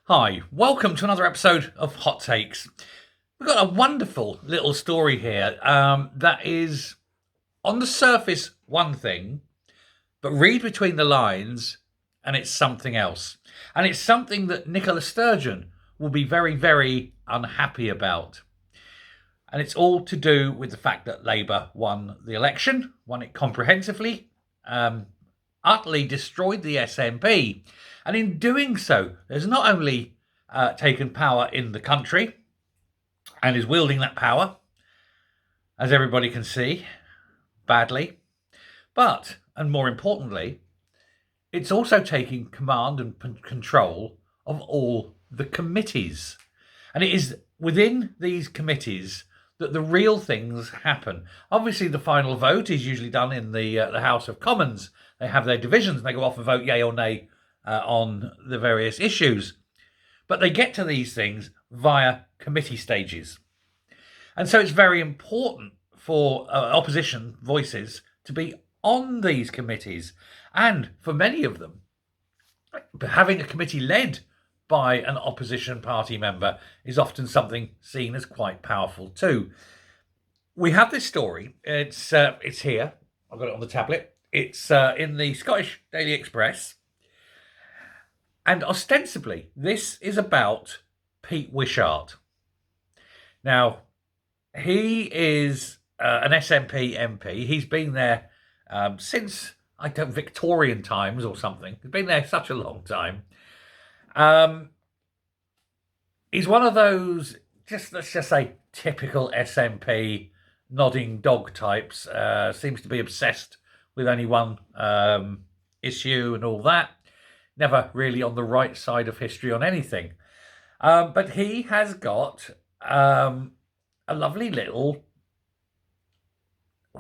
Hi, welcome to another episode of Hot Takes. We've got a wonderful little story here that is, on the surface, one thing, but read between the lines and it's something else. And it's something that Nicola Sturgeon will be very, very unhappy about. And it's all to do with the fact that Labour won the election, won it comprehensively, utterly destroyed the SNP. And in doing so, has not only taken power in the country and is wielding that power, as everybody can see, badly, but, and more importantly, it's also taking command and control of all the committees. And it is within these committees that the real things happen. Obviously, the final vote is usually done in the House of Commons. They have their divisions and they go off and vote yay or nay on the various issues. But they get to these things via committee stages. And so it's very important for opposition voices to be on these committees. And for many of them, having a committee led by an opposition party member is often something seen as quite powerful too. We have this story. It's here. I've got it on the tablet. It's in the Scottish Daily Express. And ostensibly, this is about Pete Wishard. Now, he is an SNP MP. He's been there since, Victorian times or something. He's been there such a long time. He's one of those, let's just say, typical SNP nodding dog types. Seems to be obsessed with only one issue and all that. Never really on the right side of history on anything. But he has got a lovely little,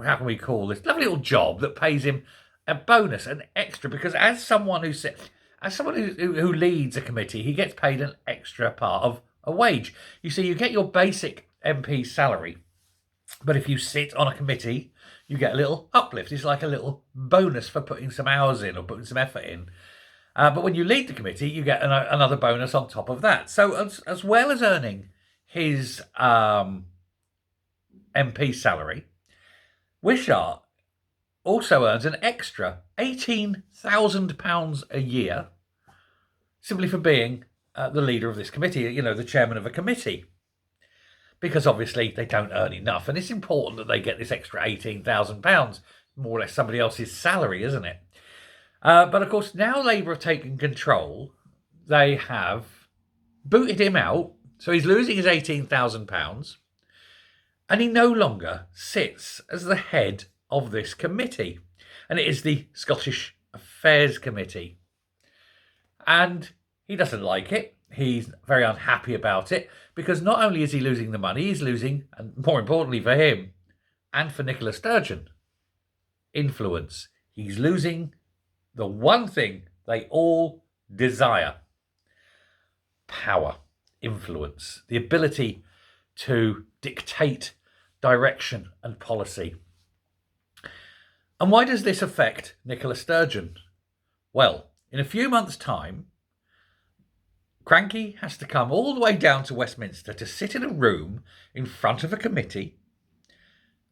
how can we call this? Lovely little job that pays him a bonus, an extra, because as someone who leads a committee, he gets paid an extra part of a wage. You see, you get your basic MP salary, but if you sit on a committee, you get a little uplift. It's like a little bonus for putting some hours in or putting some effort in. But when you lead the committee, you get another bonus on top of that. So as well as earning his MP salary, Wishart also earns an extra £18,000 a year simply for being the leader of this committee, the chairman of a committee. Because obviously they don't earn enough. And it's important that they get this extra £18,000, more or less somebody else's salary, isn't it? But of course, now Labour have taken control, they have booted him out. So he's losing his £18,000 and he no longer sits as the head of this committee. And it is the Scottish Affairs Committee. And he doesn't like it. He's very unhappy about it because not only is he losing the money, he's losing, and more importantly for him and for Nicola Sturgeon, influence. He's losing the one thing they all desire: power, influence, the ability to dictate direction and policy. And why does this affect Nicola Sturgeon? Well, in a few months' time, Cranky has to come all the way down to Westminster to sit in a room in front of a committee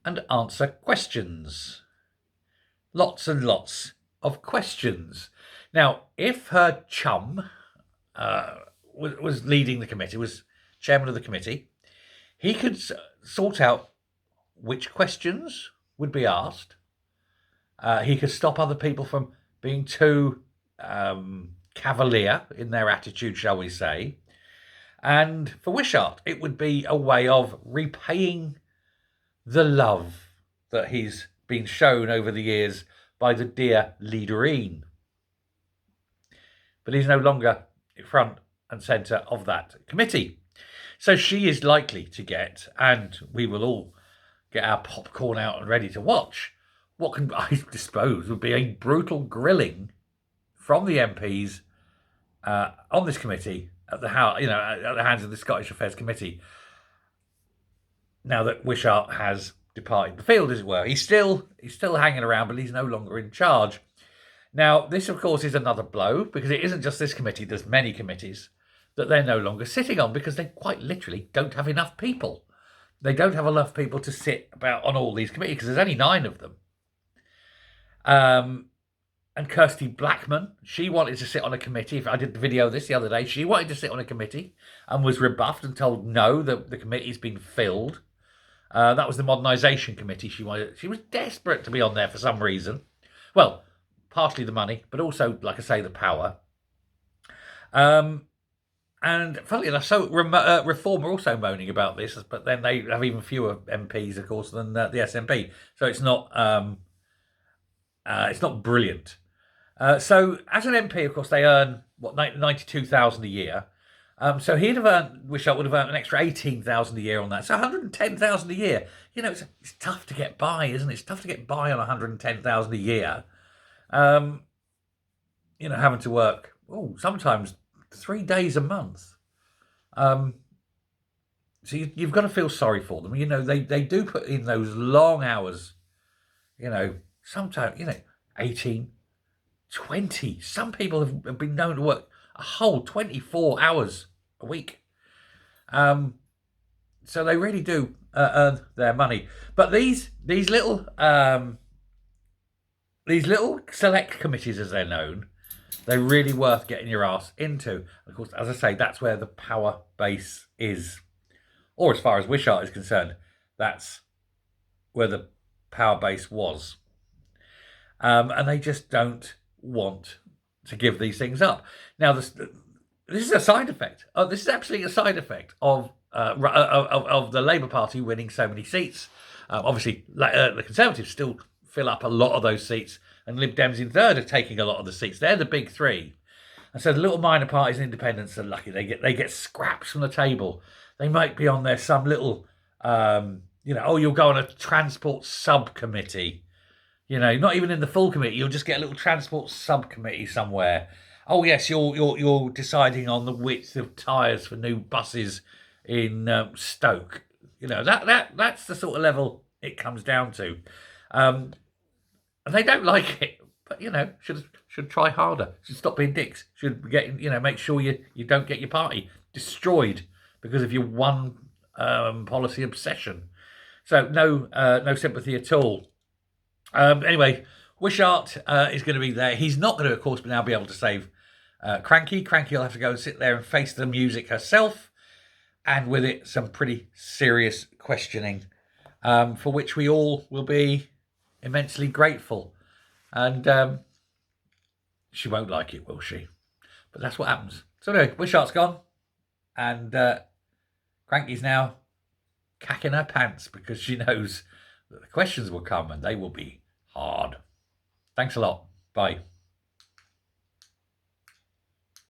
and answer questions. Lots and lots of questions. Now, if her chum was leading the committee, was chairman of the committee, he could sort out which questions would be asked. He could stop other people from being too cavalier in their attitude, shall we say. And for Wishart, it would be a way of repaying the love that he's been shown over the years by the dear leaderine. But he's no longer front and centre of that committee. So she is likely to get, and we will all get our popcorn out and ready to watch, what can, I suppose, would be a brutal grilling from the MPs on this committee at the hands of the Scottish Affairs Committee. Now that Wishart has departed the field, as it were, he's still hanging around, but he's no longer in charge. Now, this, of course, is another blow because it isn't just this committee. There's many committees that they're no longer sitting on because they quite literally don't have enough people. They don't have enough people to sit about on all these committees because there's only 9 of them. And Kirsty Blackman, she wanted to sit on a committee. I did the video of this the other day. She wanted to sit on a committee and was rebuffed and told no, the committee's been filled. That was the modernisation committee. She was desperate to be on there for some reason. Well, partially the money, but also, like I say, the power. And funnily enough, so Reform are also moaning about this, but then they have even fewer MPs, of course, than the SNP. So it's not brilliant. So as an MP, of course, they earn what 92,000 a year. So Wishart would have earned an extra 18,000 a year on that. So 110,000 a year. You know, it's tough to get by, isn't it? It's tough to get by on 110,000 a year. You know, having to work sometimes 3 days a month. So you've got to feel sorry for them. You know, they do put in those long hours. You know, sometimes 18, 20. Some people have been known to work a whole 24 hours a week. So they really do earn their money. But these little select committees, as they're known, they're really worth getting your ass into. Of course, as I say, that's where the power base is. Or as far as Wishart is concerned, that's where the power base was. And they just don't want to give these things up. Now, this is a side effect. This is absolutely a side effect of the Labour Party winning so many seats. Obviously, the Conservatives still fill up a lot of those seats, and Lib Dems in third are taking a lot of the seats. They're the big 3. And so the little minor parties and independents are lucky. They get scraps from the table. They might be on there some little, you'll go on a transport subcommittee. You know, not even in the full committee. You'll just get a little transport subcommittee somewhere. Oh yes, you're deciding on the width of tyres for new buses in Stoke. You know, that's the sort of level it comes down to. And they don't like it, but should try harder. Should stop being dicks. Should make sure you don't get your party destroyed because of your one policy obsession. So no sympathy at all. Anyway, Wishart is going to be there. He's not going to, of course, now be able to save Cranky. Cranky will have to go and sit there and face the music herself, and with it, some pretty serious questioning, for which we all will be immensely grateful. And she won't like it, will she? But that's what happens. So anyway, Wishart's gone, and Cranky's now cacking her pants because she knows that the questions will come and they will be hard. Thanks a lot. Bye.